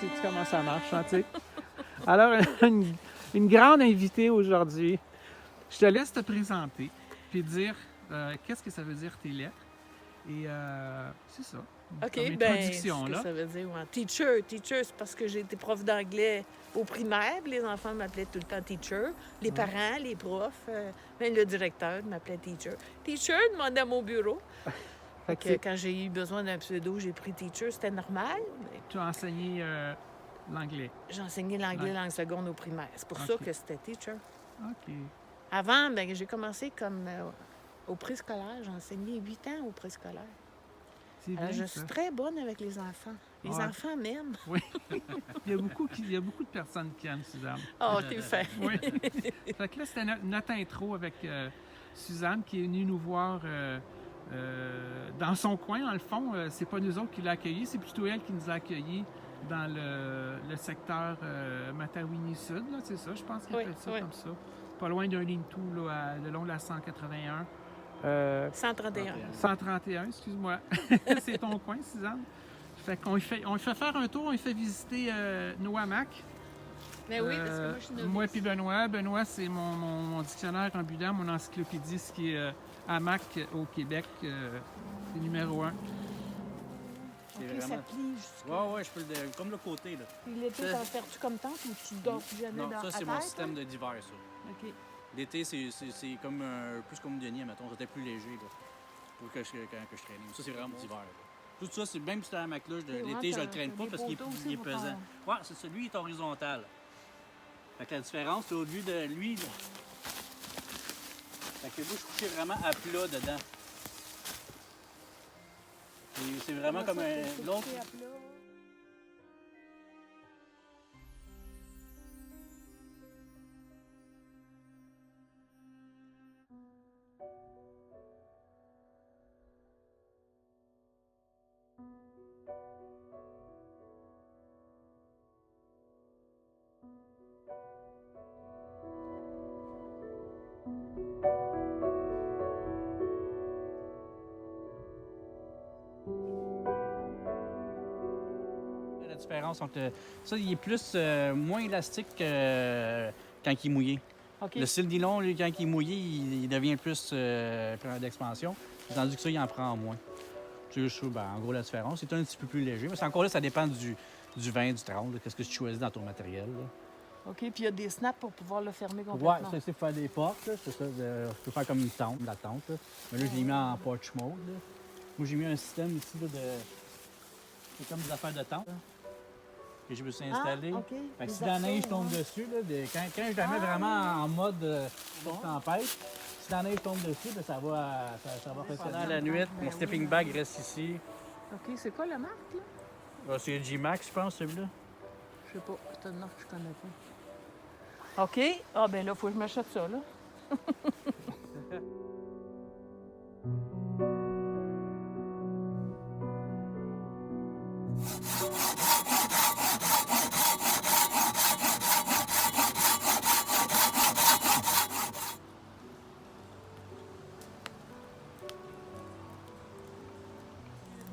sais-tu comment ça marche, hein, tu sais? Alors, une grande invitée aujourd'hui. Je te laisse te présenter puis dire qu'est-ce que ça veut dire tes lettres. Et c'est ça. OK, Comme ben, introduction, ce que là. ça veut dire, ouais. Teacher, c'est parce que j'ai été prof d'anglais au primaire. Puis les enfants m'appelaient tout le temps teacher. Les Ouais. parents, les profs, même le directeur m'appelait teacher. Teacher, demandait à mon bureau. Fait Fait que que quand j'ai eu besoin d'un pseudo, j'ai pris teacher. C'était normal. Mais tu as enseigné l'anglais. j'ai enseigné l'anglais Ouais. langue seconde au primaire. C'est pour ça OK. que c'était teacher. OK. Avant, ben, j'ai commencé comme au préscolaire. J'ai enseigné 8 ans au préscolaire. C'est bien, Je ça. suis très bonne avec les enfants. Les Ouais. enfants m'aiment. Oui. il y a beaucoup de personnes qui aiment Suzanne. Oh, t'es fin. Oui. Fait que là, c'était notre intro avec Suzanne qui est venue nous voir dans son coin. Dans le fond, c'est pas nous autres qui l'a accueillie, c'est plutôt elle qui nous a accueillis dans le secteur Matawini Sud. Là, c'est ça, je pense qu'il Oui, appelle ça oui. comme ça. Pas loin d'un ligne-tout, là, le long de la 181. 131. 131, excuse-moi. C'est ton coin, Suzanne. Fait qu'on lui fait faire un tour, on lui fait visiter nos hamacs. Mais oui, parce que moi, je suis novice. Moi puis Benoît. Benoît, c'est mon dictionnaire ambulant, mon encyclopédie, ce qui est hamac au Québec, c'est numéro 1. OK, ça plie jusqu'à... Ouais, je peux comme le côté, là. Puis l'été, t'en perds-tu comme tente ou tu dors plus jamais Non, dans ça, à c'est terre, mon système d'hiver, ça. toi? OK. L'été, c'est comme plus comme Denis, mettons. C'était plus léger, là, quand je traînais. Ça, c'est vraiment d'hiver, là. Tout ça, c'est même si t'as un hamac-là, l'été, je le traîne pas parce qu'il est pesant. Ouais, c'est ça. Lui, il est horizontal. Fait que la différence, c'est au lieu de lui, là. Fait que moi, je couchais vraiment à plat dedans. Et c'est vraiment comme l'autre. La différence entre ça, il est plus moins élastique quand il est mouillé. OK. Le style nylon, lui, quand il est mouillé, il devient plus d'expansion, tandis que ça, il en prend moins. C'est juste, en gros, la différence. C'est un petit peu plus léger, mais c'est encore là, ça dépend du 20, du 30, qu'est-ce que tu choisis dans ton matériel. Là. OK, puis il y a des snaps pour pouvoir le fermer Ouais, complètement. ça, c'est pour faire des portes, là, c'est ça. Tu peux faire comme une tente, la tente. Là. Mais là, je l'ai mis en porch mode. Là. Moi, j'ai mis un système ici là, de. C'est comme des affaires de tente. Là, que je me suis installé. Ah, OK. Fait que Des si la neige arceaux, tombe ouais. dessus, là, quand je la mets vraiment en mode tempête, si la neige tombe dessus, ben, ça va faire ça. Pendant la nuit, mon sleeping bag reste ici. OK, c'est quoi la marque, là? C'est le G-Max, je pense, celui-là. Je sais pas. C'est une marque que je connais pas. OK. Ah, ben là, faut que je m'achète ça, là.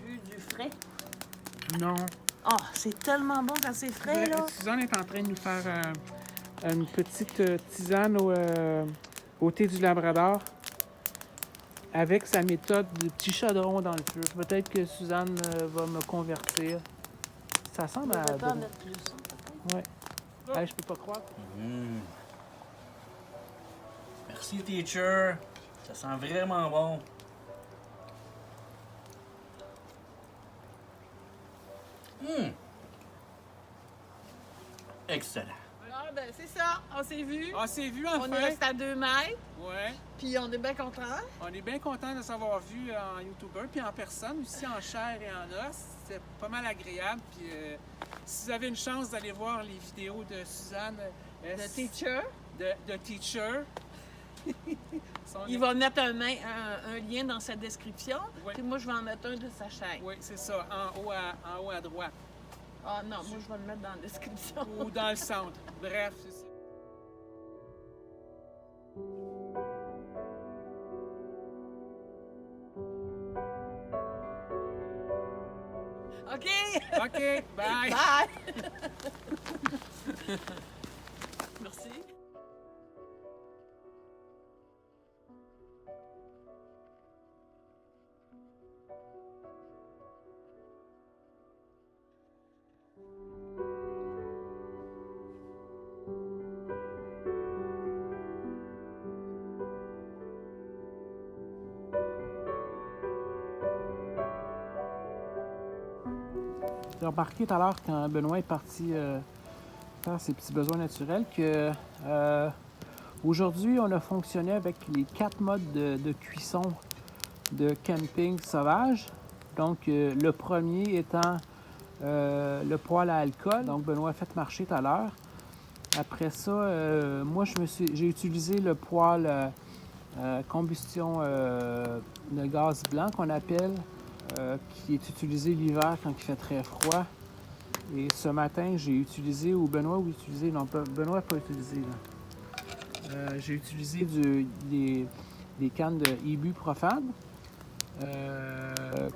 Du frais. Non. Ah, c'est tellement bon quand c'est frais, là. Suzanne est en train de nous faire une petite tisane au thé du Labrador avec sa méthode de petit chaudron dans le feu. Peut-être que Suzanne va me convertir. Ça semble à... On va pas en mettre plus. Hein, Ouais. Hey, je peux pas croire. Merci, teacher. Ça sent vraiment bon. Excellent. ah, ben c'est ça. On s'est vu. Ah, c'est vu On est resté à 2 mètres. Ouais. Puis on est bien contents. On est bien content de s'avoir vu en YouTuber, puis en personne, aussi en chair et en os. C'était pas mal agréable. Puis si vous avez une chance d'aller voir les vidéos de Suzanne, Le teacher. de Teacher, Il va mettre un lien dans sa description. Oui. Puis moi, je vais en mettre un de sa chaîne. Oui, c'est ça, en haut à droite. Ah non, moi, je vais le mettre dans la description. Ou dans le centre. Bref, c'est ça. OK? OK, bye! Bye! Merci. J'ai remarqué tout à l'heure quand Benoît est parti faire ses petits besoins naturels que aujourd'hui on a fonctionné avec les 4 modes de cuisson de camping sauvage. Donc le premier étant le poêle à alcool. Donc Benoît a fait marcher tout à l'heure. Après ça, moi j'ai utilisé le poêle combustion de gaz blanc qu'on appelle. Qui est utilisé l'hiver quand il fait très froid. Et ce matin, j'ai utilisé, ou Benoît a utilisé, non, Benoît n'a pas utilisé. J'ai utilisé des cannes de ibuprofane,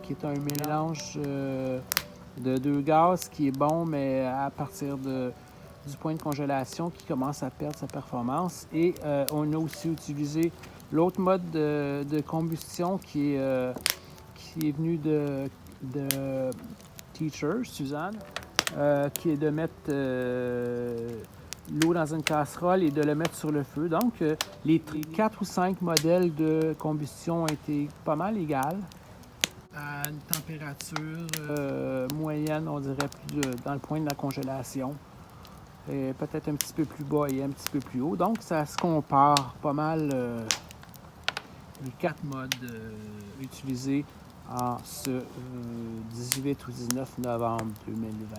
qui est un mélange de 2 gaz qui est bon, mais à partir du point de congélation qui commence à perdre sa performance. Et on a aussi utilisé l'autre mode de combustion qui est venu de Teacher, Suzanne, qui est de mettre l'eau dans une casserole et de le mettre sur le feu. Donc, les 4 ou 5 modèles de combustion ont été pas mal égales, à une température moyenne, on dirait, plus dans le point de la congélation. Et peut-être un petit peu plus bas et un petit peu plus haut. Donc, ça se compare pas mal les 4 modes utilisés en ce 18 ou 19 novembre 2020.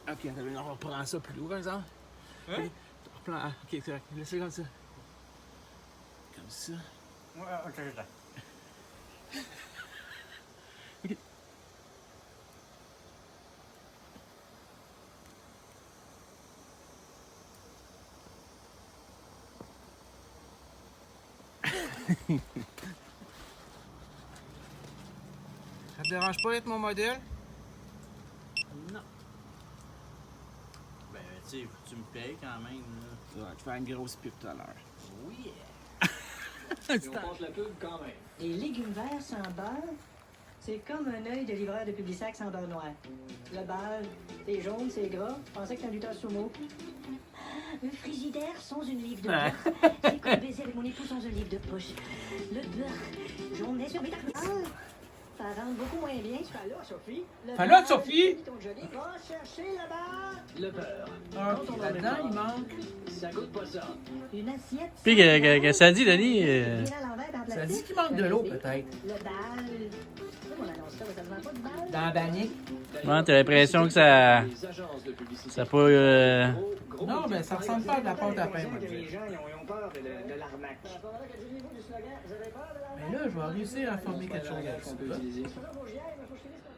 Ok, on reprend ça plus haut, par exemple. Hein? Ok, c'est correct. Laissez comme ça. Comme ça. Ouais, ok, Ok. Ça te dérange pas d'être mon modèle? Non. Ben, tu sais, tu me payes quand même, là. Tu vas te faire une grosse pipe tout à l'heure. Oui. Et on passe la pub quand même. Les légumes verts sans beurre, c'est comme un œil de livreur de Publisac sans beurre noir. Le beurre, c'est jaune, c'est gras. Je pensais que c'était un lutteur sumo. Un frigidaire sans une livre de beurre. C'est comme baiser avec mon époux sans une livre de poche. Le beurre, jaune est sur mes tartes. Ça rentre beaucoup moins bien. Fais là, Sophie. Fais là, Sophie! Ton joli, va chercher le beurre. Le beurre. Ok, là-dedans, il manque. Ça goûte pas ça. Une assiette. Puis que ça dit, Denis? Ça dit qu'il manque de l'eau, peut-être. Le bal. On annonce ça, ça ne vend pas de bal. Dans la bannique. Ouais, t'as l'impression que ça. Les agences de publicité. Ça pas. Gros Non, mais ça ressemble pas à de la pâte à pain, moi, je Les dis. gens ils ont peur de l'arnaque. Mais là, je vais réussir à former quelque chose avec ça. Qu'on peut utiliser. Vos gières, il faut que je finisse par